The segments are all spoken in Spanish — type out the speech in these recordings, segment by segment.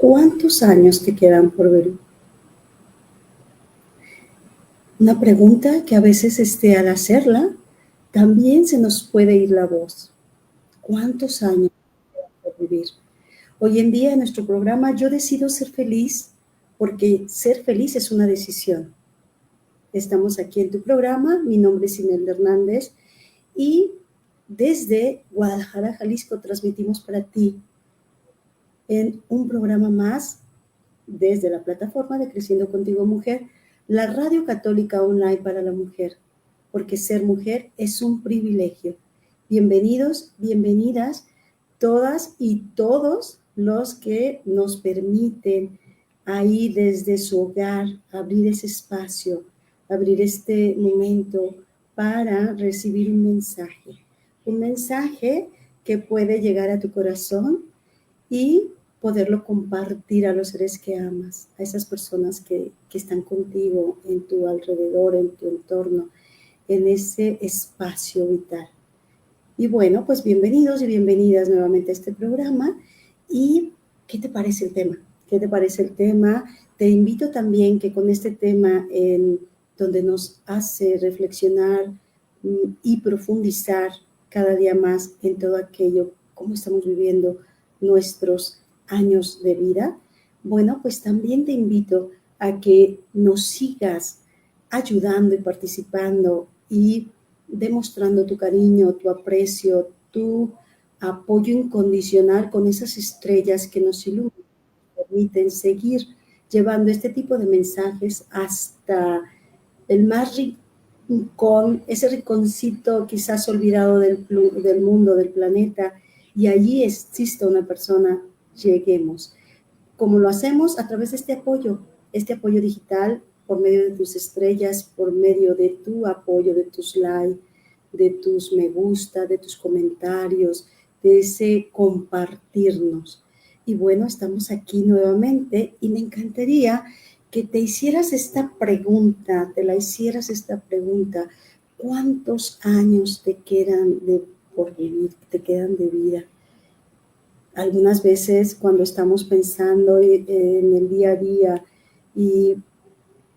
¿Cuántos años te quedan por vivir? Una pregunta que a veces al hacerla también se nos puede ir la voz. ¿Cuántos años te quedan por vivir? Hoy en día en nuestro programa Yo decido ser feliz porque ser feliz es una decisión. Estamos aquí en tu programa, mi nombre es Imelda Hernández y desde Guadalajara, Jalisco, transmitimos para ti en un programa más desde la plataforma de Creciendo Contigo Mujer, la radio católica online para la mujer, porque ser mujer es un privilegio. Bienvenidos, bienvenidas, todas y todos los que nos permiten ahí desde su hogar abrir ese espacio, abrir este momento para recibir un mensaje que puede llegar a tu corazón y poderlo compartir a los seres que amas, a esas personas que están contigo en tu alrededor, en tu entorno, en ese espacio vital. Y bueno, pues bienvenidos y bienvenidas nuevamente a este programa. ¿Y qué te parece el tema? ¿Qué te parece el tema? Te invito también que con este tema donde nos hace reflexionar y profundizar cada día más en todo aquello, cómo estamos viviendo nuestros años de vida, bueno, pues también te invito a que nos sigas ayudando y participando y demostrando tu cariño, tu aprecio, tu apoyo incondicional con esas estrellas que nos iluminan, permiten seguir llevando este tipo de mensajes hasta el más rincón, ese rinconcito quizás olvidado del mundo, del planeta, y allí existe una persona, lleguemos. ¿Cómo lo hacemos? A través de este apoyo digital, por medio de tus estrellas, por medio de tu apoyo, de tus likes, de tus me gusta, de tus comentarios, de ese compartirnos. Y bueno, estamos aquí nuevamente y me encantaría que te hicieras esta pregunta, ¿cuántos años te quedan por vivir, te quedan de vida? Algunas veces cuando estamos pensando en el día a día y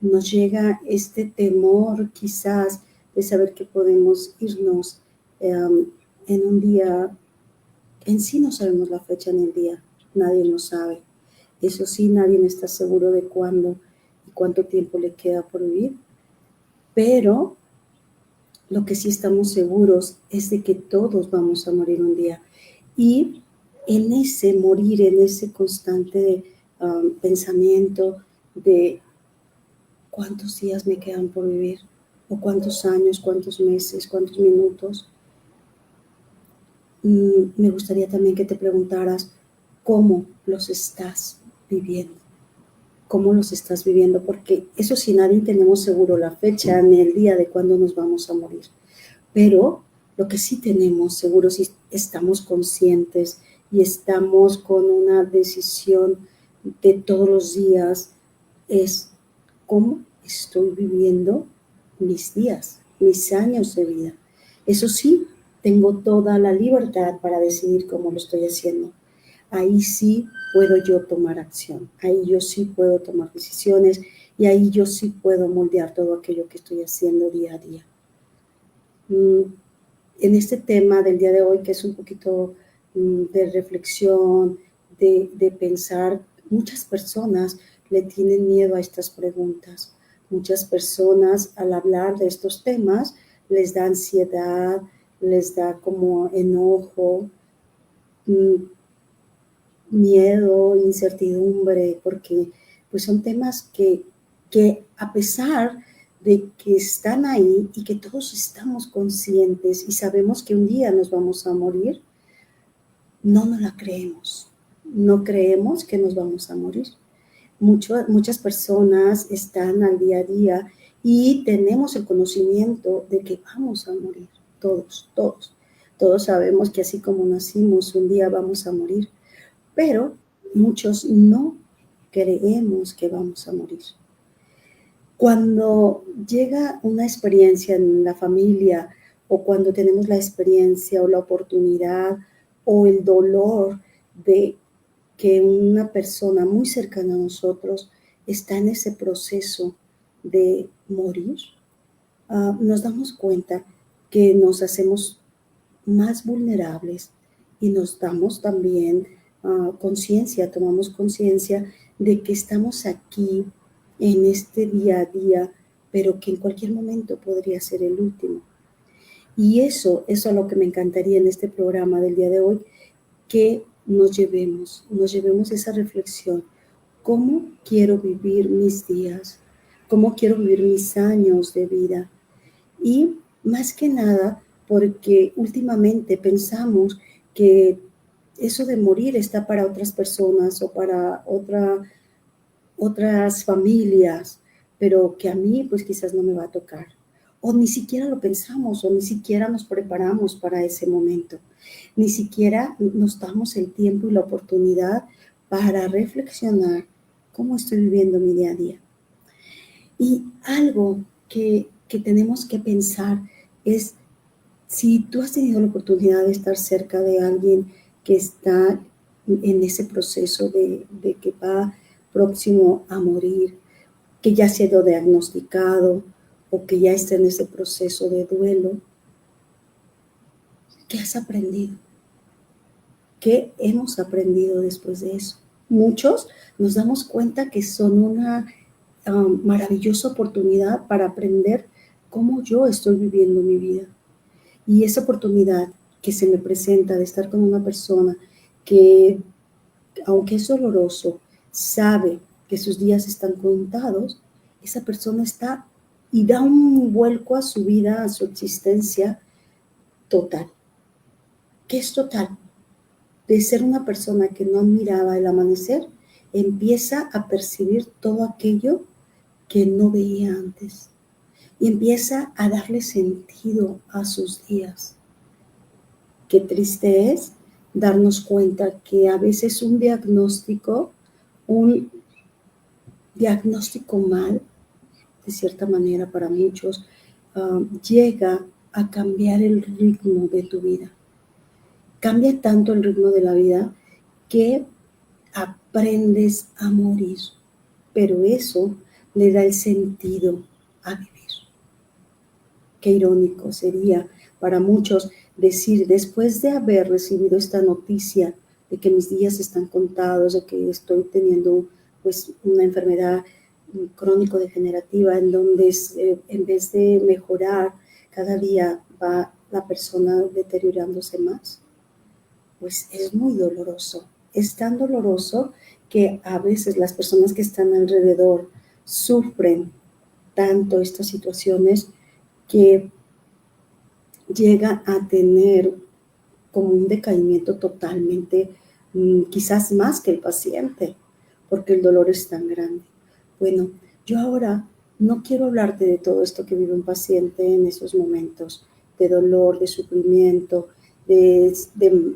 nos llega este temor quizás de saber que podemos irnos en un día, en sí no sabemos la fecha ni el día, nadie lo sabe. Eso sí, nadie está seguro de cuándo y cuánto tiempo le queda por vivir, pero lo que sí estamos seguros es de que todos vamos a morir un día. Y en ese morir, en ese constante pensamiento de cuántos días me quedan por vivir, o cuántos años, cuántos meses, cuántos minutos, me gustaría también que te preguntaras cómo los estás viviendo. Cómo los estás viviendo, porque eso sí, nadie tenemos seguro la fecha ni el día de cuándo nos vamos a morir. Pero lo que sí tenemos seguro, si estamos conscientes y estamos con una decisión de todos los días, es cómo estoy viviendo mis días, mis años de vida. Eso sí, tengo toda la libertad para decidir cómo lo estoy haciendo. Ahí sí puedo yo tomar acción, ahí yo sí puedo tomar decisiones y ahí yo sí puedo moldear todo aquello que estoy haciendo día a día. En este tema del día de hoy, que es un poquito de reflexión, de pensar, muchas personas le tienen miedo a estas preguntas. Muchas personas al hablar de estos temas les da ansiedad, les da como enojo, miedo, incertidumbre, porque pues son temas que a pesar de que están ahí y que todos estamos conscientes y sabemos que un día nos vamos a morir, no nos la creemos, no creemos que nos vamos a morir. Muchas personas están al día a día y tenemos el conocimiento de que vamos a morir, todos sabemos que así como nacimos, un día vamos a morir, pero muchos no creemos que vamos a morir. Cuando llega una experiencia en la familia o cuando tenemos la experiencia o la oportunidad o el dolor de que una persona muy cercana a nosotros está en ese proceso de morir, nos damos cuenta que nos hacemos más vulnerables y nos damos también conciencia, tomamos conciencia de que estamos aquí en este día a día, pero que en cualquier momento podría ser el último. Y eso es lo que me encantaría en este programa del día de hoy, que nos llevemos esa reflexión. ¿Cómo quiero vivir mis días? ¿Cómo quiero vivir mis años de vida? Y más que nada, porque últimamente pensamos que eso de morir está para otras personas o para otras familias, pero que a mí pues quizás no me va a tocar. O ni siquiera lo pensamos, o ni siquiera nos preparamos para ese momento. Ni siquiera nos damos el tiempo y la oportunidad para reflexionar cómo estoy viviendo mi día a día. Y algo que tenemos que pensar es, si tú has tenido la oportunidad de estar cerca de alguien que está en ese proceso de que va próximo a morir, que ya ha sido diagnosticado o que ya está en ese proceso de duelo, ¿qué has aprendido? ¿Qué hemos aprendido después de eso? Muchos nos damos cuenta que son una maravillosa oportunidad para aprender cómo yo estoy viviendo mi vida. Y esa oportunidad que se me presenta de estar con una persona que, aunque es doloroso, sabe que sus días están contados, esa persona está y da un vuelco a su vida, a su existencia total. ¿Qué es total? De ser una persona que no admiraba el amanecer, empieza a percibir todo aquello que no veía antes y empieza a darle sentido a sus días. Qué triste es darnos cuenta que a veces un diagnóstico mal, de cierta manera para muchos, llega a cambiar el ritmo de tu vida. Cambia tanto el ritmo de la vida que aprendes a morir, pero eso le da el sentido a vivir. Qué irónico sería para muchos decir, después de haber recibido esta noticia de que mis días están contados, de que estoy teniendo pues una enfermedad crónico-degenerativa en donde en vez de mejorar, cada día va la persona deteriorándose más, pues es muy doloroso. Es tan doloroso que a veces las personas que están alrededor sufren tanto estas situaciones que llega a tener como un decaimiento totalmente, quizás más que el paciente, porque el dolor es tan grande. Bueno, yo ahora no quiero hablarte de todo esto que vive un paciente en esos momentos de dolor, de sufrimiento, de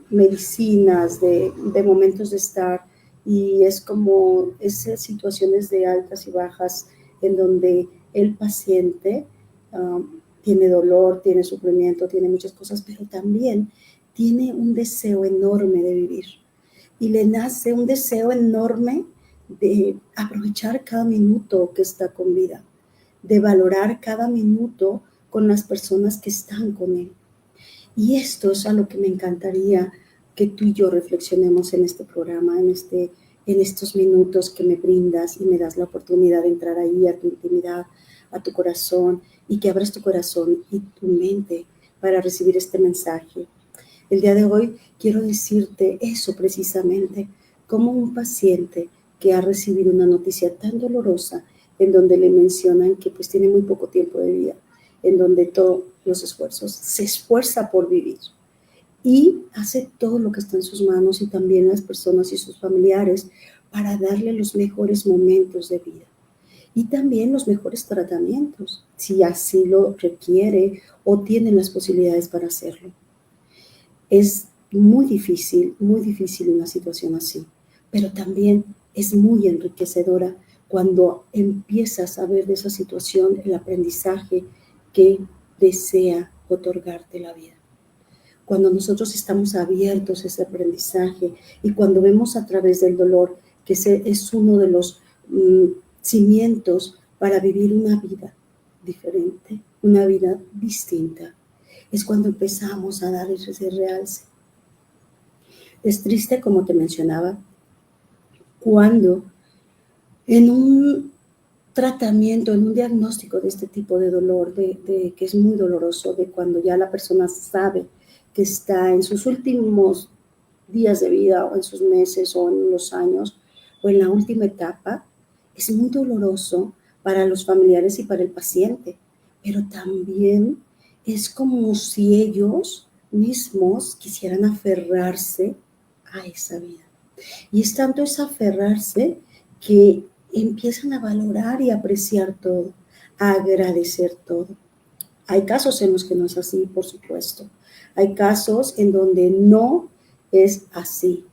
medicinas, de momentos de estar, y es como esas situaciones de altas y bajas en donde el paciente tiene dolor, tiene sufrimiento, tiene muchas cosas, pero también tiene un deseo enorme de vivir. Y le nace un deseo enorme de aprovechar cada minuto que está con vida, de valorar cada minuto con las personas que están con él. Y esto es a lo que me encantaría que tú y yo reflexionemos en este programa, en estos minutos que me brindas y me das la oportunidad de entrar ahí a tu intimidad, a tu corazón, y que abras tu corazón y tu mente para recibir este mensaje. El día de hoy quiero decirte eso precisamente, como un paciente que ha recibido una noticia tan dolorosa en donde le mencionan que pues tiene muy poco tiempo de vida, en donde todos los esfuerzos, se esfuerza por vivir y hace todo lo que está en sus manos, y también las personas y sus familiares, para darle los mejores momentos de vida y también los mejores tratamientos, si así lo requiere o tienen las posibilidades para hacerlo. Es muy difícil una situación así, pero también es muy enriquecedora cuando empiezas a ver de esa situación el aprendizaje que desea otorgarte la vida. cuando nosotros estamos abiertos a ese aprendizaje y cuando vemos a través del dolor que ese es uno de los cimientos para vivir una vida diferente, una vida distinta, es cuando empezamos a dar ese realce. Es triste, como te mencionaba, cuando en un tratamiento, en un diagnóstico de este tipo de dolor, que es muy doloroso, de cuando ya la persona sabe que está en sus últimos días de vida o en sus meses o en los años o en la última etapa, es muy doloroso para los familiares y para el paciente, pero también es como si ellos mismos quisieran aferrarse a esa vida. Y es tanto es aferrarse que empiezan a valorar y apreciar todo, a agradecer todo. Hay casos en los que no es así, por supuesto. Hay casos en donde no es así.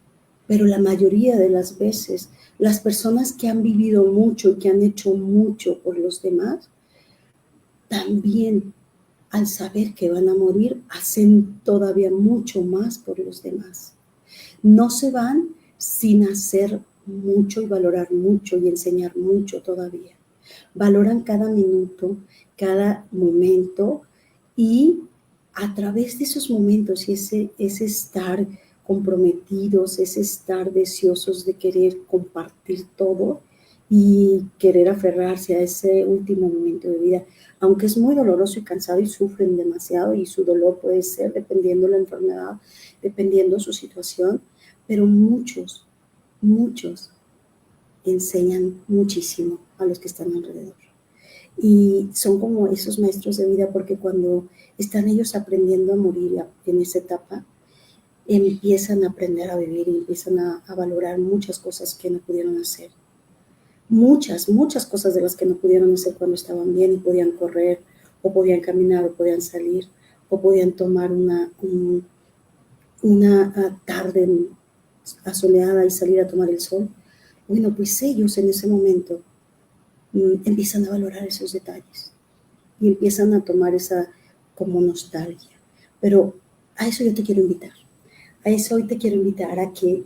Pero la mayoría de las veces, las personas que han vivido mucho y que han hecho mucho por los demás, también al saber que van a morir, hacen todavía mucho más por los demás. No se van sin hacer mucho y valorar mucho y enseñar mucho todavía. Valoran cada minuto, cada momento y a través de esos momentos y ese estar comprometidos, ese estar deseosos de querer compartir todo y querer aferrarse a ese último momento de vida, aunque es muy doloroso y cansado y sufren demasiado y su dolor puede ser dependiendo la enfermedad, dependiendo su situación, pero muchos enseñan muchísimo a los que están alrededor. Y son como esos maestros de vida porque cuando están ellos aprendiendo a morir en esa etapa, empiezan a aprender a vivir y empiezan a valorar muchas cosas que no pudieron hacer. Muchas cosas de las que no pudieron hacer cuando estaban bien y podían correr, o podían caminar, o podían salir, o podían tomar una tarde asoleada y salir a tomar el sol. Bueno, pues ellos en ese momento empiezan a valorar esos detalles y empiezan a tomar esa como nostalgia. Pero a eso yo te quiero invitar. A eso hoy te quiero invitar a que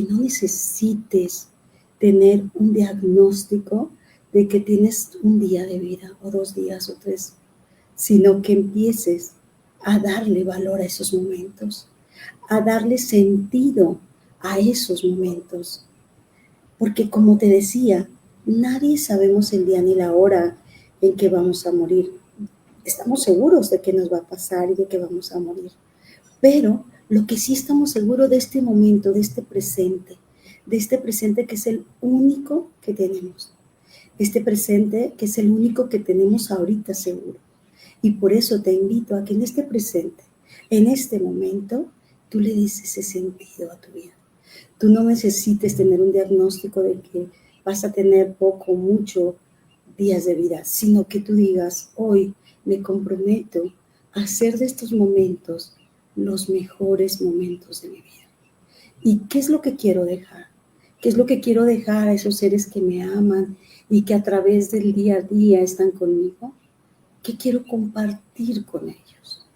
no necesites tener un diagnóstico de que tienes un día de vida o 2 días o 3, sino que empieces a darle valor a esos momentos, a darle sentido a esos momentos. Porque como te decía, nadie sabemos el día ni la hora en que vamos a morir. Estamos seguros de que nos va a pasar y de que vamos a morir. Pero lo que sí estamos seguros de este momento, de este presente que es el único que tenemos. Este presente que es el único que tenemos ahorita seguro. Y por eso te invito a que en este presente, en este momento, tú le des ese sentido a tu vida. Tú no necesites tener un diagnóstico de que vas a tener poco o mucho días de vida, sino que tú digas, hoy me comprometo a hacer de estos momentos los mejores momentos de mi vida. ¿Y qué es lo que quiero dejar? ¿Qué es lo que quiero dejar a esos seres que me aman y que a través del día a día están conmigo? ¿Qué quiero compartir con ellos?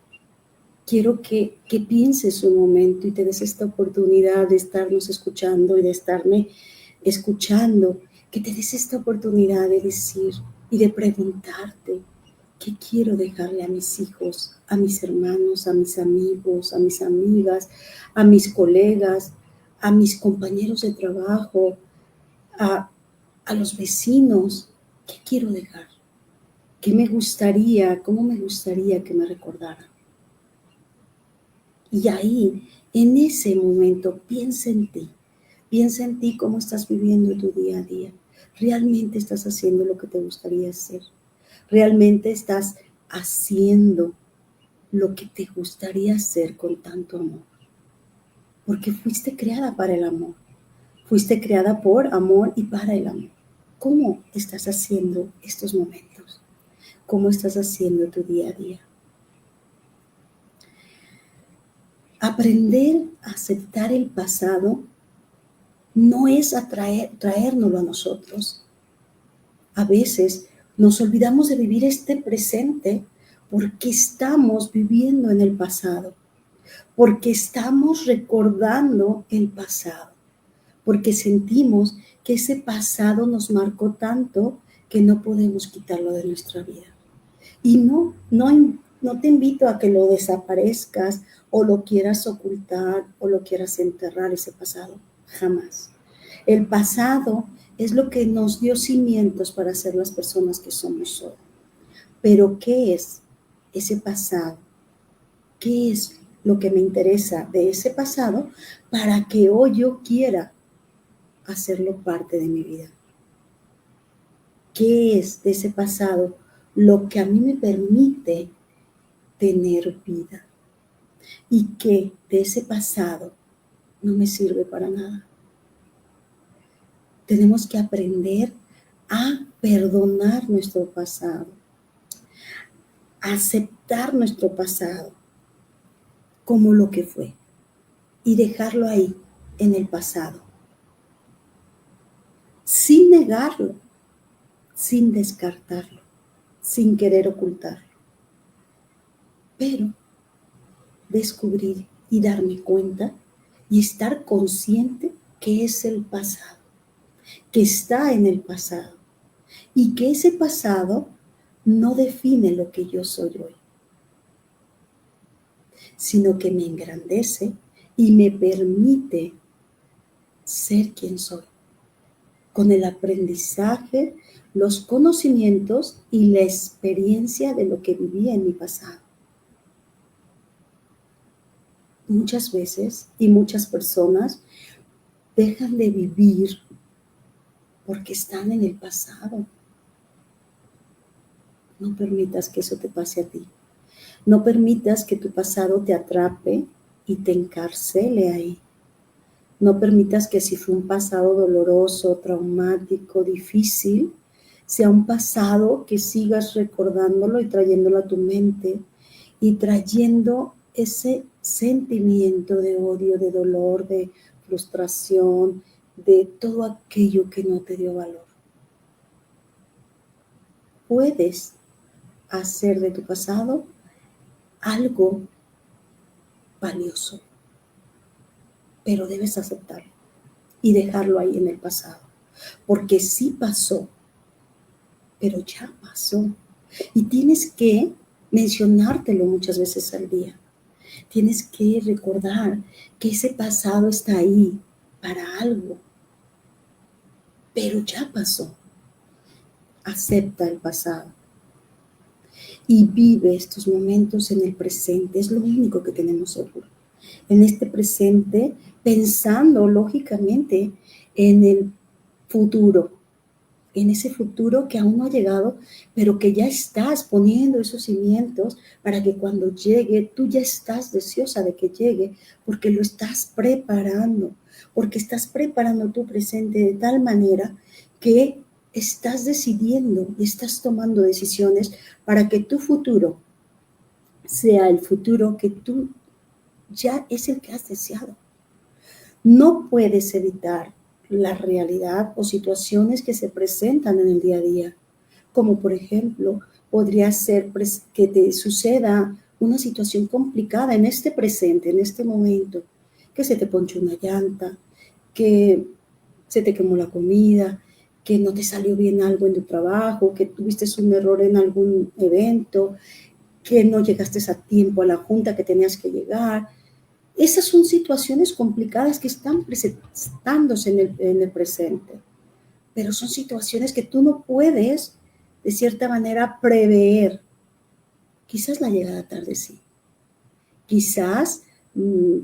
Quiero que pienses un momento y te des esta oportunidad de estarnos escuchando y de estarme escuchando, que te des esta oportunidad de decir y de preguntarte, ¿qué quiero dejarle a mis hijos, a mis hermanos, a mis amigos, a mis amigas, a mis colegas, a mis compañeros de trabajo, a los vecinos? ¿Qué quiero dejar? ¿Qué me gustaría, cómo me gustaría que me recordaran? Y ahí, en ese momento, piensa en ti cómo estás viviendo tu día a día. ¿Realmente estás haciendo lo que te gustaría hacer? ¿Realmente estás haciendo lo que te gustaría hacer con tanto amor? Porque fuiste creada para el amor. Fuiste creada por amor y para el amor. ¿Cómo estás haciendo estos momentos? ¿Cómo estás haciendo tu día a día? Aprender a aceptar el pasado no es traérnoslo a nosotros. A veces nos olvidamos de vivir este presente porque estamos viviendo en el pasado. porque estamos recordando el pasado, porque sentimos que ese pasado nos marcó tanto que no podemos quitarlo de nuestra vida. Y no te invito a que lo desaparezcas o lo quieras ocultar o lo quieras enterrar ese pasado, jamás. El pasado es lo que nos dio cimientos para ser las personas que somos hoy. Pero ¿qué es ese pasado? ¿Qué es lo que me interesa de ese pasado para que hoy yo quiera hacerlo parte de mi vida? ¿Qué es de ese pasado lo que a mí me permite tener vida? Y qué de ese pasado no me sirve para nada. Tenemos que aprender a perdonar nuestro pasado, a aceptar nuestro pasado como lo que fue y dejarlo ahí en el pasado, sin negarlo, sin descartarlo, sin querer ocultarlo, pero descubrir y darme cuenta y estar consciente que es el pasado, que está en el pasado y que ese pasado no define lo que yo soy hoy, sino que me engrandece y me permite ser quien soy, con el aprendizaje, los conocimientos y la experiencia de lo que viví en mi pasado. Muchas veces y muchas personas dejan de vivir porque están en el pasado. No permitas que eso te pase a ti. No permitas que tu pasado te atrape y te encarcele ahí. No permitas que si fue un pasado doloroso, traumático, difícil, sea un pasado que sigas recordándolo y trayéndolo a tu mente y trayendo ese sentimiento de odio, de dolor, de frustración, de todo aquello que no te dio valor. Puedes hacer de tu pasado algo valioso, pero debes aceptarlo y dejarlo ahí en el pasado, porque sí pasó, pero ya pasó. Y tienes que mencionártelo muchas veces al día. Tienes que recordar que ese pasado está ahí para algo, pero ya pasó. Acepta el pasado y vive estos momentos en el presente. Es lo único que tenemos seguro. En este presente, pensando lógicamente en el futuro, en ese futuro que aún no ha llegado, pero que ya estás poniendo esos cimientos para que cuando llegue, tú ya estás deseosa de que llegue, porque lo estás preparando, porque estás preparando tu presente de tal manera que estás decidiendo y estás tomando decisiones para que tu futuro sea el futuro que tú ya es el que has deseado. No puedes evitar la realidad o situaciones que se presentan en el día a día, como por ejemplo, podría ser que te suceda una situación complicada en este presente, en este momento, que se te ponchó una llanta, que se te quemó la comida, que no te salió bien algo en tu trabajo, que tuviste un error en algún evento, que no llegaste a tiempo a la junta que tenías que llegar. Esas son situaciones complicadas que están presentándose en el presente, pero son situaciones que tú no puedes, de cierta manera, prever. Quizás la llegada tarde sí. Quizás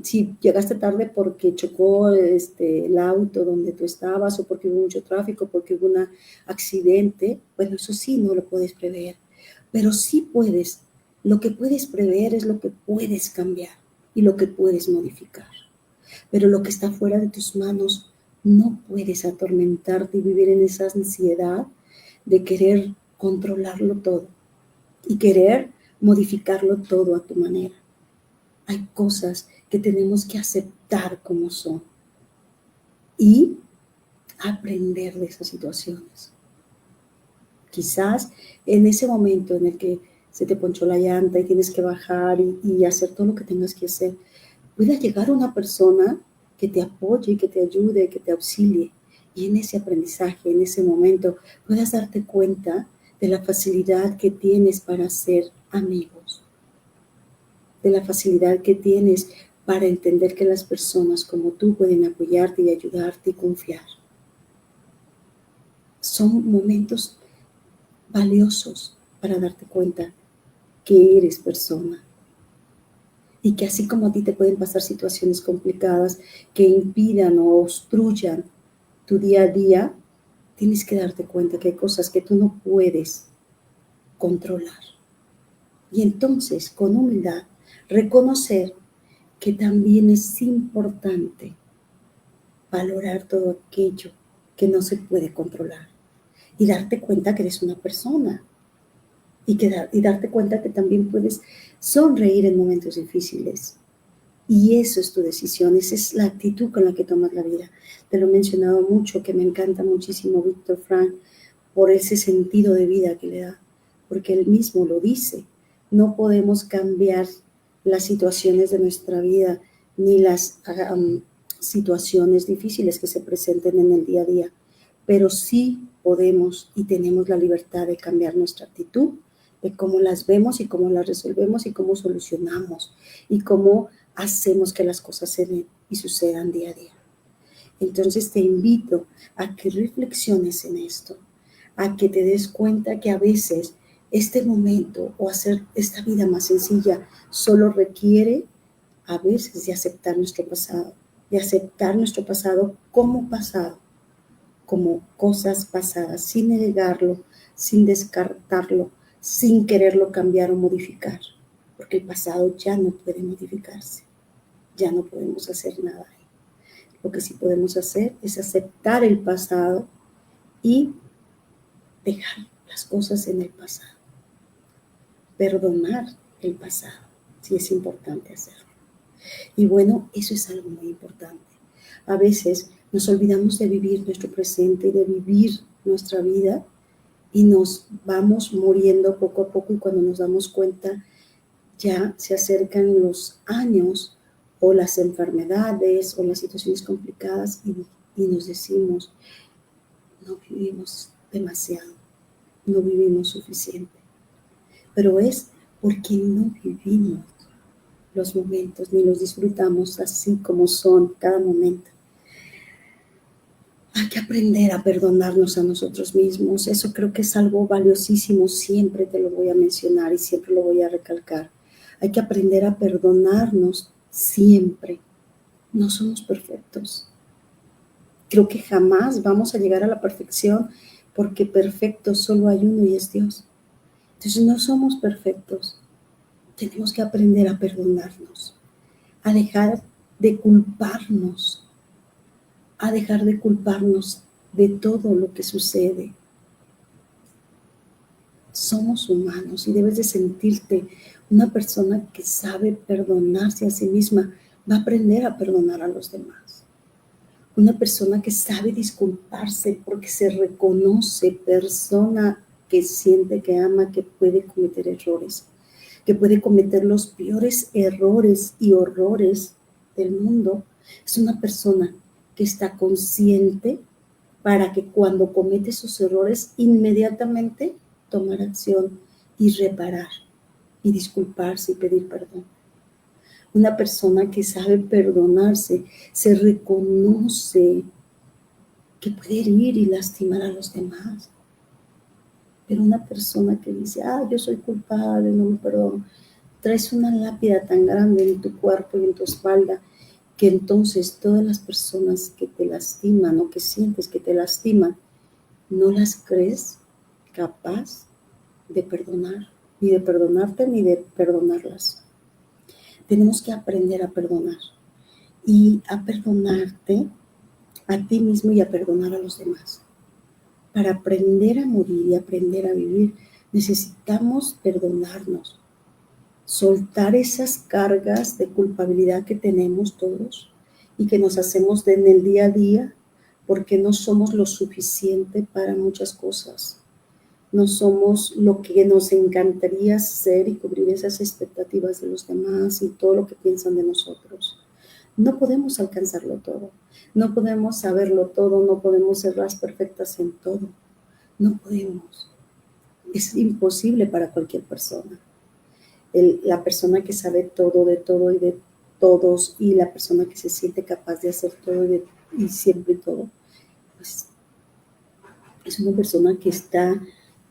si llegaste tarde porque chocó el auto donde tú estabas o porque hubo mucho tráfico, porque hubo un accidente, bueno, eso sí no lo puedes prever, pero sí puedes. Lo que puedes prever es lo que puedes cambiar y lo que puedes modificar. Pero lo que está fuera de tus manos no puedes atormentarte y vivir en esa ansiedad de querer controlarlo todo y querer modificarlo todo a tu manera. Hay cosas que tenemos que aceptar como son y aprender de esas situaciones. Quizás en ese momento en el que se te ponchó la llanta y tienes que bajar y hacer todo lo que tengas que hacer, pueda llegar una persona que te apoye, que te ayude, que te auxilie. Y en ese aprendizaje, en ese momento, puedas darte cuenta de la facilidad que tienes para ser amigos, de la facilidad que tienes para entender que las personas como tú pueden apoyarte y ayudarte y confiar. Son momentos valiosos para darte cuenta que eres persona y que así como a ti te pueden pasar situaciones complicadas que impidan o obstruyan tu día a día, tienes que darte cuenta que hay cosas que tú no puedes controlar. Y entonces, con humildad, reconocer que también es importante valorar todo aquello que no se puede controlar y darte cuenta que eres una persona y darte cuenta que también puedes sonreír en momentos difíciles. Y eso es tu decisión, esa es la actitud con la que tomas la vida. Te lo he mencionado mucho, que me encanta muchísimo Víctor Frank por ese sentido de vida que le da, porque él mismo lo dice. No podemos cambiar las situaciones de nuestra vida ni las situaciones difíciles que se presenten en el día a día, pero sí podemos y tenemos la libertad de cambiar nuestra actitud, de cómo las vemos y cómo las resolvemos y cómo solucionamos y cómo hacemos que las cosas se den y sucedan día a día. Entonces te invito a que reflexiones en esto, a que te des cuenta que a veces este momento o hacer esta vida más sencilla solo requiere a veces de aceptar nuestro pasado como cosas pasadas, sin negarlo, sin descartarlo, sin quererlo cambiar o modificar, porque el pasado ya no puede modificarse, ya no podemos hacer nada. Lo que sí podemos hacer es aceptar el pasado y dejar las cosas en el pasado, perdonar el pasado, si es importante hacerlo. Y bueno, eso es algo muy importante. A veces nos olvidamos de vivir nuestro presente y de vivir nuestra vida y nos vamos muriendo poco a poco y cuando nos damos cuenta ya se acercan los años o las enfermedades o las situaciones complicadas y nos decimos, no vivimos demasiado, no vivimos suficiente. Pero es porque no vivimos los momentos ni los disfrutamos así como son cada momento. Hay que aprender a perdonarnos a nosotros mismos. Eso creo que es algo valiosísimo. Siempre te lo voy a mencionar y siempre lo voy a recalcar. Hay que aprender a perdonarnos siempre. No somos perfectos. Creo que jamás vamos a llegar a la perfección porque perfecto solo hay uno y es Dios. Entonces no somos perfectos. Tenemos que aprender a perdonarnos, a dejar de culparnos, de todo lo que sucede. Somos humanos y debes de sentirte una persona que sabe perdonarse a sí misma, va a aprender a perdonar a los demás. Una persona que sabe disculparse porque se reconoce persona que siente, que ama, que puede cometer errores, que puede cometer los peores errores y horrores del mundo. Es una persona que está consciente para que cuando comete sus errores inmediatamente tomar acción y reparar y disculparse y pedir perdón. Una persona que sabe perdonarse, se reconoce que puede herir y lastimar a los demás. Pero una persona que dice, yo soy culpable, no me perdono, traes una lápida tan grande en tu cuerpo y en tu espalda que entonces todas las personas que te lastiman o que sientes que te lastiman, no las crees capaz de perdonar, ni de perdonarte ni de perdonarlas. Tenemos que aprender a perdonar y a perdonarte a ti mismo y a perdonar a los demás. Para aprender a morir y aprender a vivir, necesitamos perdonarnos, soltar esas cargas de culpabilidad que tenemos todos y que nos hacemos en el día a día porque no somos lo suficiente para muchas cosas. No somos lo que nos encantaría ser y cubrir esas expectativas de los demás y todo lo que piensan de nosotros. No podemos alcanzarlo todo, no podemos saberlo todo, no podemos ser las perfectas en todo, no podemos. Es imposible para cualquier persona. La persona que sabe todo de todo y de todos y la persona que se siente capaz de hacer todo y siempre todo, pues es una persona que está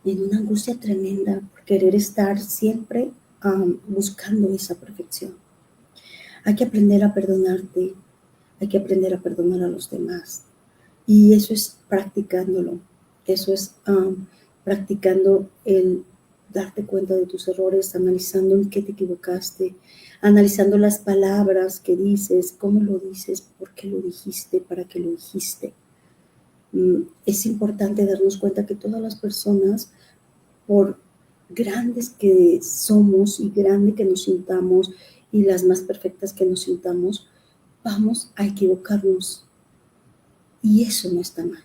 en una angustia tremenda por querer estar siempre buscando esa perfección. Hay que aprender a perdonarte, hay que aprender a perdonar a los demás. Y eso es practicándolo, eso es practicando el darte cuenta de tus errores, analizando en qué te equivocaste, analizando las palabras que dices, cómo lo dices, por qué lo dijiste, para qué lo dijiste. Es importante darnos cuenta que todas las personas, por grandes que somos y grande que nos sintamos y las más perfectas que nos sintamos, vamos a equivocarnos. Y eso no está mal.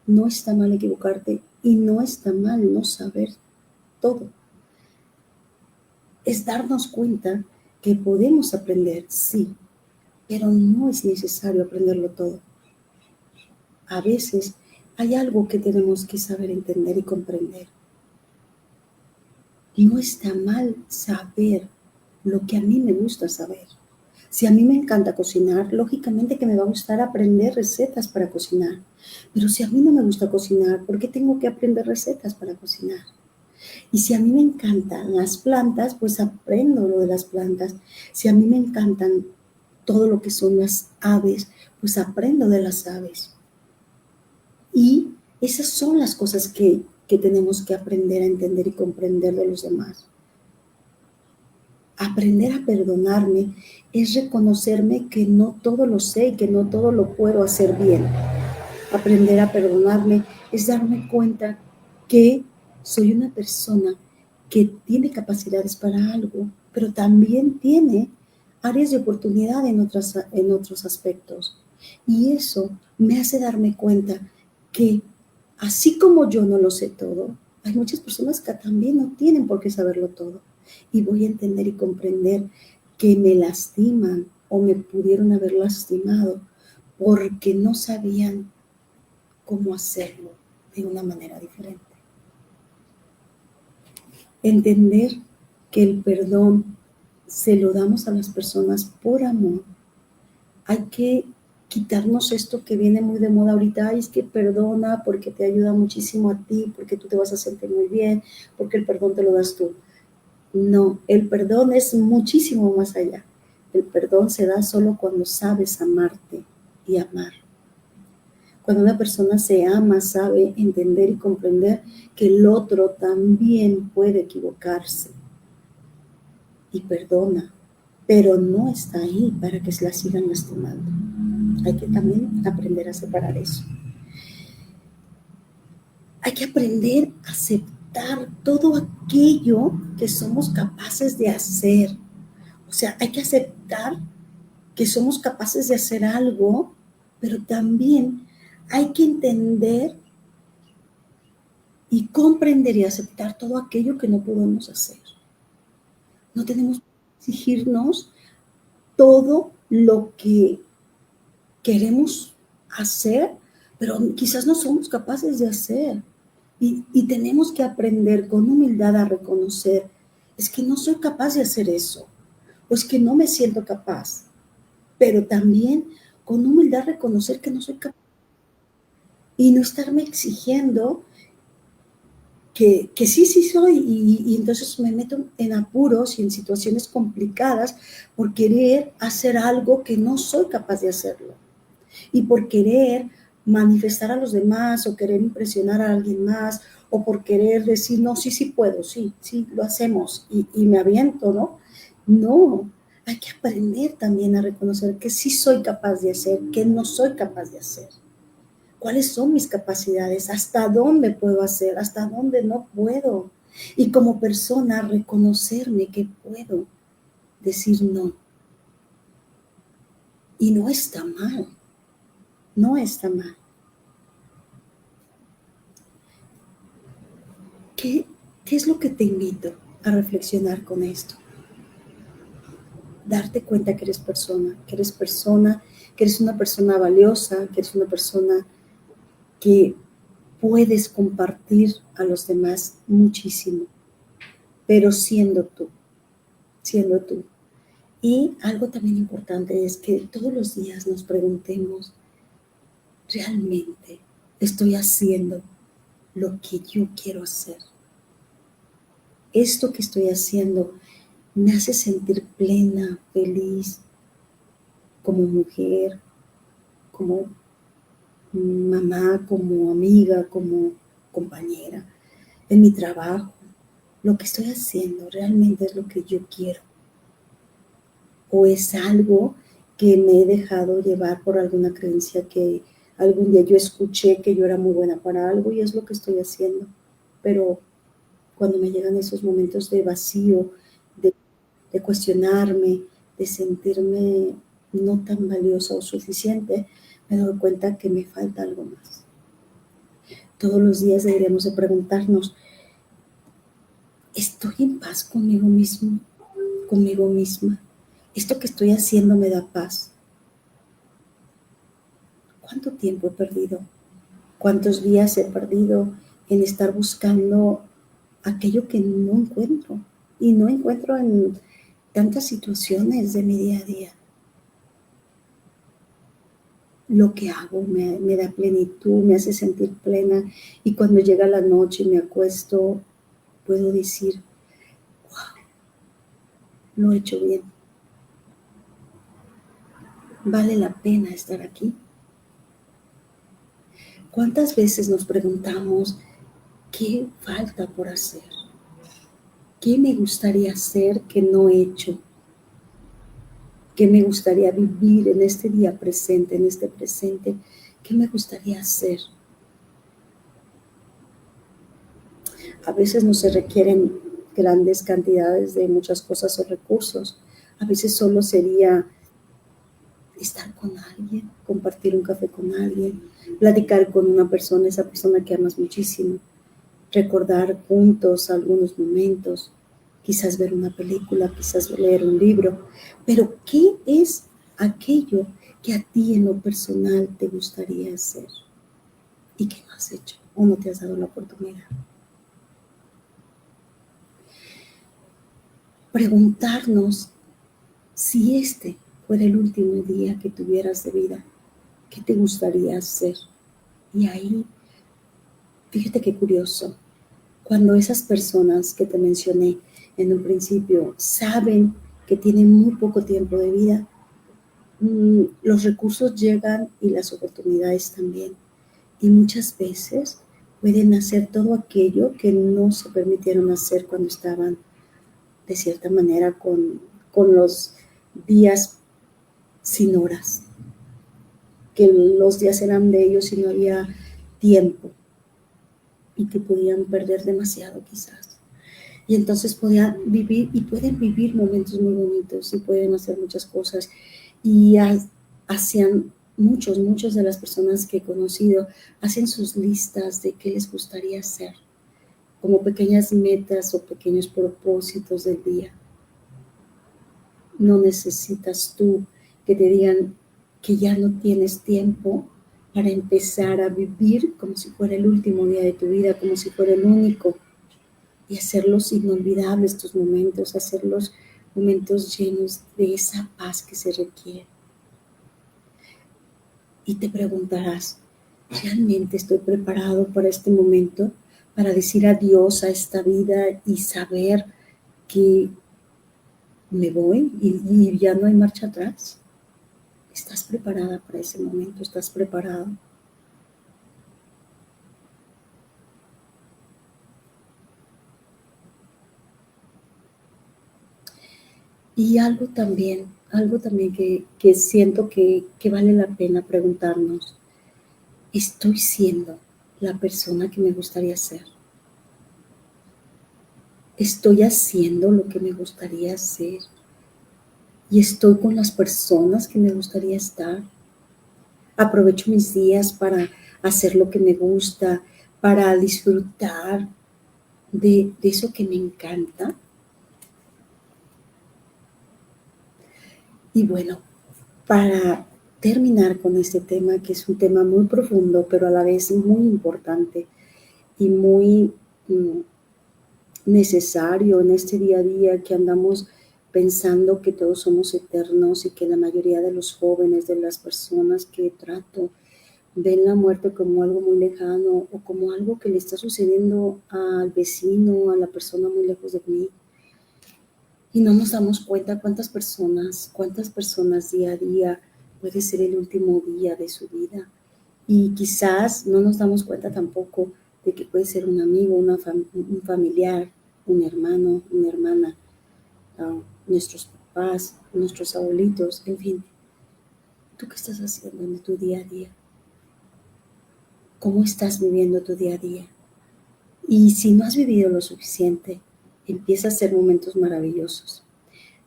No está mal equivocarte y no está mal no saber todo. Es darnos cuenta que podemos aprender, sí, pero no es necesario aprenderlo todo. A veces hay algo que tenemos que saber entender y comprender. No está mal saber lo que a mí me gusta saber. Si a mí me encanta cocinar, lógicamente que me va a gustar aprender recetas para cocinar. Pero si a mí no me gusta cocinar, ¿por qué tengo que aprender recetas para cocinar? Y si a mí me encantan las plantas, pues aprendo lo de las plantas. Si a mí me encantan todo lo que son las aves, pues aprendo de las aves. Y esas son las cosas que tenemos que aprender a entender y comprender de los demás. Aprender a perdonarme es reconocerme que no todo lo sé y que no todo lo puedo hacer bien. Aprender a perdonarme es darme cuenta que soy una persona que tiene capacidades para algo, pero también tiene áreas de oportunidad en otros aspectos. Y eso me hace darme cuenta que así como yo no lo sé todo, hay muchas personas que también no tienen por qué saberlo todo. Y voy a entender y comprender que me lastiman o me pudieron haber lastimado porque no sabían cómo hacerlo de una manera diferente. Entender que el perdón se lo damos a las personas por amor. Hay que quitarnos esto que viene muy de moda ahorita, ay, es que perdona porque te ayuda muchísimo a ti, porque tú te vas a sentir muy bien, porque el perdón te lo das tú. No, el perdón es muchísimo más allá. El perdón se da solo cuando sabes amarte y amar. Cuando una persona se ama, sabe entender y comprender que el otro también puede equivocarse y perdona, pero no está ahí para que se la sigan lastimando. Hay que también aprender a separar eso. Hay que aprender a aceptar todo aquello que somos capaces de hacer. O sea, hay que aceptar que somos capaces de hacer algo, pero también hay que entender y comprender y aceptar todo aquello que no podemos hacer. No tenemos que exigirnos todo lo que queremos hacer, pero quizás no somos capaces de hacer. Y tenemos que aprender con humildad a reconocer, es que no soy capaz de hacer eso, o es que no me siento capaz, pero también con humildad reconocer que no soy capaz y no estarme exigiendo que sí soy y entonces me meto en apuros y en situaciones complicadas por querer hacer algo que no soy capaz de hacerlo y por querer manifestar a los demás o querer impresionar a alguien más o por querer decir, no, sí puedo, sí, lo hacemos y me aviento, ¿no? No, hay que aprender también a reconocer que sí soy capaz de hacer, que no soy capaz de hacer. ¿Cuáles son mis capacidades? ¿Hasta dónde puedo hacer? ¿Hasta dónde no puedo? Y como persona reconocerme que puedo decir no. Y no está mal. No está mal. ¿Qué es lo que te invito a reflexionar con esto? darte cuenta que eres persona, que eres una persona valiosa, que eres una persona que puedes compartir a los demás muchísimo, pero siendo tú, siendo tú. Y algo también importante es que todos los días nos preguntemos, ¿realmente estoy haciendo lo que yo quiero hacer? Esto que estoy haciendo me hace sentir plena, feliz, como mujer, como mamá, como amiga, como compañera, en mi trabajo. Lo que estoy haciendo realmente es lo que yo quiero. O es algo que me he dejado llevar por alguna creencia que algún día yo escuché que yo era muy buena para algo y es lo que estoy haciendo. Pero cuando me llegan esos momentos de vacío, de cuestionarme, de sentirme no tan valiosa o suficiente, me doy cuenta que me falta algo más. Todos los días deberíamos de preguntarnos, ¿estoy en paz conmigo mismo, conmigo misma? ¿Esto que estoy haciendo me da paz? ¿Cuánto tiempo he perdido? ¿Cuántos días he perdido en estar buscando aquello que no encuentro? Y no encuentro en tantas situaciones de mi día a día. Lo que hago me da plenitud, me hace sentir plena. Y cuando llega la noche y me acuesto, puedo decir, wow, lo he hecho bien. ¿Vale la pena estar aquí? ¿Cuántas veces nos preguntamos qué falta por hacer? ¿Qué me gustaría hacer que no he hecho? ¿Qué me gustaría vivir en este día presente, en este presente? ¿Qué me gustaría hacer? A veces no se requieren grandes cantidades de muchas cosas o recursos. A veces solo sería estar con alguien, compartir un café con alguien, platicar con una persona, esa persona que amas muchísimo, recordar juntos algunos momentos, quizás ver una película, quizás leer un libro. Pero ¿qué es aquello que a ti en lo personal te gustaría hacer y que no has hecho o no te has dado la oportunidad? Preguntarnos si este fuera el último día que tuvieras de vida, ¿qué te gustaría hacer? Y ahí, fíjate qué curioso, cuando esas personas que te mencioné en un principio saben que tienen muy poco tiempo de vida, los recursos llegan y las oportunidades también. Y muchas veces pueden hacer todo aquello que no se permitieron hacer cuando estaban de cierta manera con los días sin horas, que los días eran de ellos y no había tiempo y que podían perder demasiado quizás. Y entonces podían vivir y pueden vivir momentos muy bonitos y pueden hacer muchas cosas. Y hacían muchas de las personas que he conocido, hacen sus listas de qué les gustaría hacer, como pequeñas metas o pequeños propósitos del día. No necesitas tú que te digan que ya no tienes tiempo para empezar a vivir como si fuera el último día de tu vida, como si fuera el único, y hacerlos inolvidables tus momentos, hacerlos momentos llenos de esa paz que se requiere. Y te preguntarás, ¿realmente estoy preparado para este momento? Para decir adiós a esta vida y saber que me voy y ya no hay marcha atrás. ¿Estás preparada para ese momento? ¿Estás preparado? Y algo también que siento que vale la pena preguntarnos, ¿estoy siendo la persona que me gustaría ser? ¿Estoy haciendo lo que me gustaría hacer? ¿Y estoy con las personas que me gustaría estar? ¿Aprovecho mis días para hacer lo que me gusta, para disfrutar de eso que me encanta? Y bueno, para terminar con este tema, que es un tema muy profundo, pero a la vez muy importante y muy necesario en este día a día que andamos pensando que todos somos eternos y que la mayoría de los jóvenes, de las personas que trato, ven la muerte como algo muy lejano o como algo que le está sucediendo al vecino, a la persona muy lejos de mí. Y no nos damos cuenta cuántas personas día a día puede ser el último día de su vida. Y quizás no nos damos cuenta tampoco de que puede ser un amigo, un familiar, un hermano, una hermana, nuestros papás, nuestros abuelitos, en fin. ¿Tú qué estás haciendo en tu día a día? ¿Cómo estás viviendo tu día a día? Y si no has vivido lo suficiente, empieza a ser momentos maravillosos.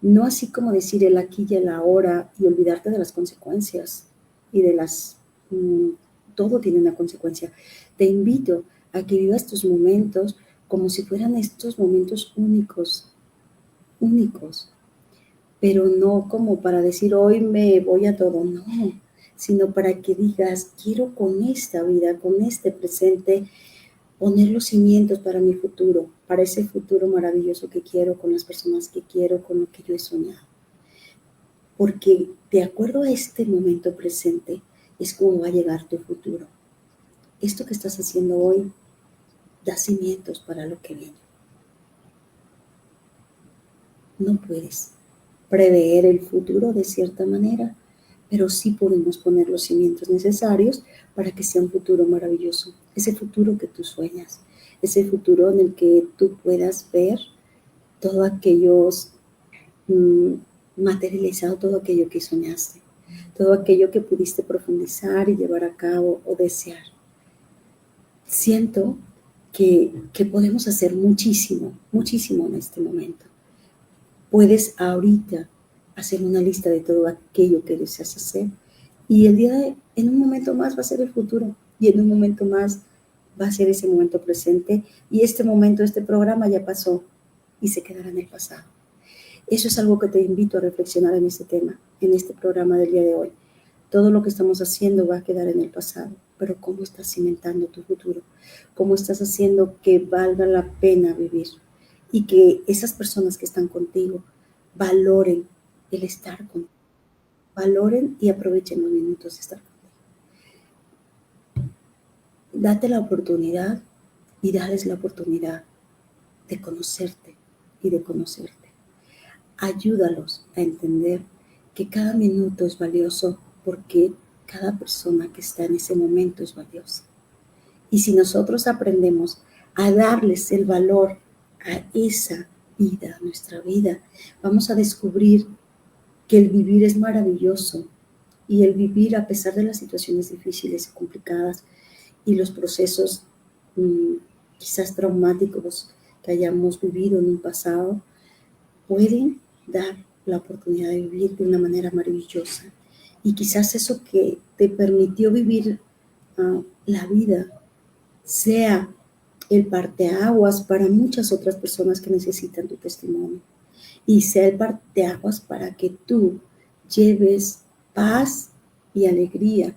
No así como decir el aquí y el ahora y olvidarte de las consecuencias y de todo tiene una consecuencia. Te invito a que vivas tus momentos como si fueran estos momentos únicos, únicos, pero no como para decir hoy me voy a todo, no, sino para que digas quiero con esta vida, con este presente, poner los cimientos para mi futuro, para ese futuro maravilloso que quiero, con las personas que quiero, con lo que yo he soñado. Porque de acuerdo a este momento presente es como va a llegar tu futuro. Esto que estás haciendo hoy da cimientos para lo que viene. No puedes prever el futuro de cierta manera, pero sí podemos poner los cimientos necesarios para que sea un futuro maravilloso. Ese futuro que tú sueñas, ese futuro en el que tú puedas ver todo aquellos materializado, todo aquello que soñaste, todo aquello que pudiste profundizar y llevar a cabo o desear. Siento que podemos hacer muchísimo, muchísimo en este momento. Puedes ahorita hacer una lista de todo aquello que deseas hacer y en un momento más va a ser el futuro y en un momento más va a ser ese momento presente y este momento, este programa ya pasó y se quedará en el pasado. Eso es algo que te invito a reflexionar en este tema, en este programa del día de hoy. Todo lo que estamos haciendo va a quedar en el pasado, pero ¿cómo estás cimentando tu futuro? ¿Cómo estás haciendo que valga la pena vivir? Y que esas personas que están contigo valoren el estar contigo, valoren y aprovechen los minutos de estar contigo. Date la oportunidad y dales la oportunidad de conocerte y de conocerte. Ayúdalos a entender que cada minuto es valioso porque cada persona que está en ese momento es valiosa. Y si nosotros aprendemos a darles el valor a esa vida, a nuestra vida, vamos a descubrir que el vivir es maravilloso y el vivir a pesar de las situaciones difíciles y complicadas y los procesos quizás traumáticos que hayamos vivido en un pasado, pueden dar la oportunidad de vivir de una manera maravillosa. Y quizás eso que te permitió vivir la vida sea el parteaguas para muchas otras personas que necesitan tu testimonio. Y sea el parteaguas para que tú lleves paz y alegría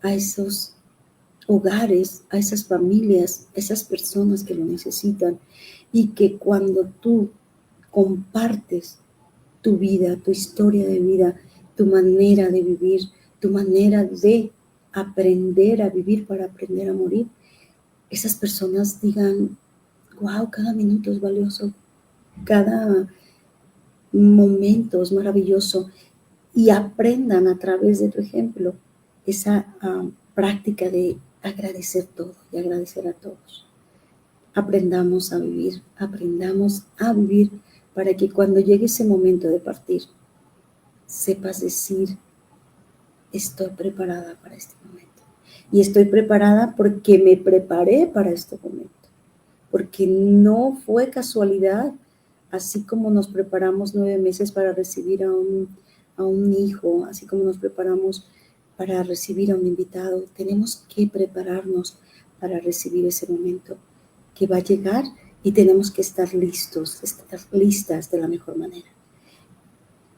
a esos hogares, a esas familias, a esas personas que lo necesitan. Y que cuando tú compartes tu vida, tu historia de vida, tu manera de vivir, tu manera de aprender a vivir para aprender a morir, esas personas digan, wow, cada minuto es valioso, cada momento es maravilloso y aprendan a través de tu ejemplo esa práctica de agradecer todo y agradecer a todos. Aprendamos a vivir para que cuando llegue ese momento de partir, sepas decir, estoy preparada para este momento. Y estoy preparada porque me preparé para este momento. Porque no fue casualidad, así como nos preparamos 9 meses para recibir a un hijo, así como nos preparamos para recibir a un invitado, tenemos que prepararnos para recibir ese momento que va a llegar y tenemos que estar listos, estar listas de la mejor manera.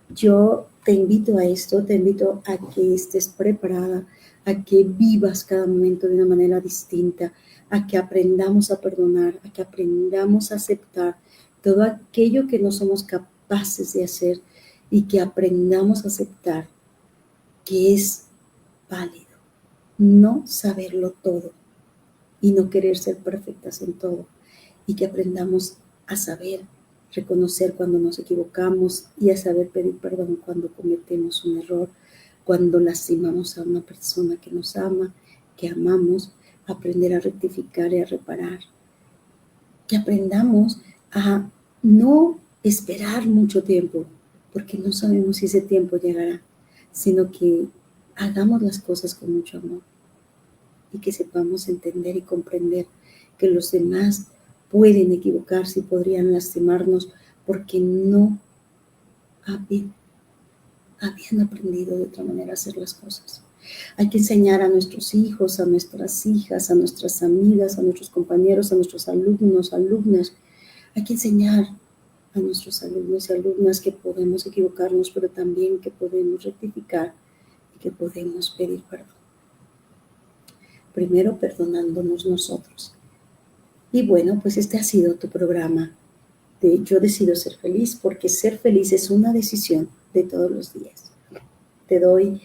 Yo te invito a esto, te invito a que estés preparada, a que vivas cada momento de una manera distinta, a que aprendamos a perdonar, a que aprendamos a aceptar todo aquello que no somos capaces de hacer y que aprendamos a aceptar que es válido no saberlo todo y no querer ser perfectas en todo, y que aprendamos a saber reconocer cuando nos equivocamos y a saber pedir perdón cuando cometemos un error, cuando lastimamos a una persona que nos ama, que amamos, aprender a rectificar y a reparar, que aprendamos a no esperar mucho tiempo, porque no sabemos si ese tiempo llegará, sino que hagamos las cosas con mucho amor y que sepamos entender y comprender que los demás pueden equivocarse y podrían lastimarnos porque no habían aprendido de otra manera a hacer las cosas. Hay que enseñar a nuestros hijos, a nuestras hijas, a nuestras amigas, a nuestros compañeros, a nuestros alumnos, alumnas. Hay que enseñar a nuestros alumnos y alumnas que podemos equivocarnos, pero también que podemos rectificar y que podemos pedir perdón. Primero perdonándonos nosotros. Y bueno, pues este ha sido tu programa de Yo decido ser feliz, porque ser feliz es una decisión de todos los días. Te doy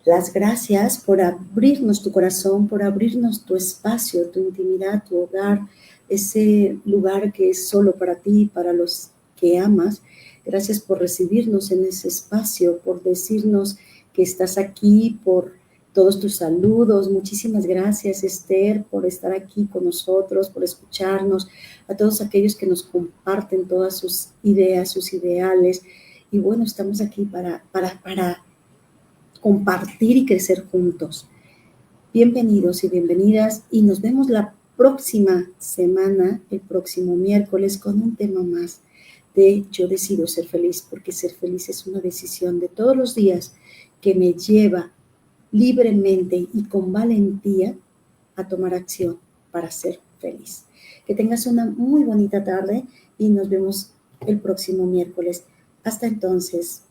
las gracias por abrirnos tu corazón, por abrirnos tu espacio, tu intimidad, tu hogar, ese lugar que es solo para ti, para los que amas. Gracias por recibirnos en ese espacio, por decirnos que estás aquí, por todos tus saludos. Muchísimas gracias, Esther, por estar aquí con nosotros, por escucharnos, a todos aquellos que nos comparten todas sus ideas, sus ideales. Y bueno, estamos aquí para compartir y crecer juntos. Bienvenidos y bienvenidas, y nos vemos la próxima semana, el próximo miércoles, con un tema más de Yo decido ser feliz, porque ser feliz es una decisión de todos los días que me lleva libremente y con valentía a tomar acción para ser feliz. Que tengas una muy bonita tarde y nos vemos el próximo miércoles. Hasta entonces.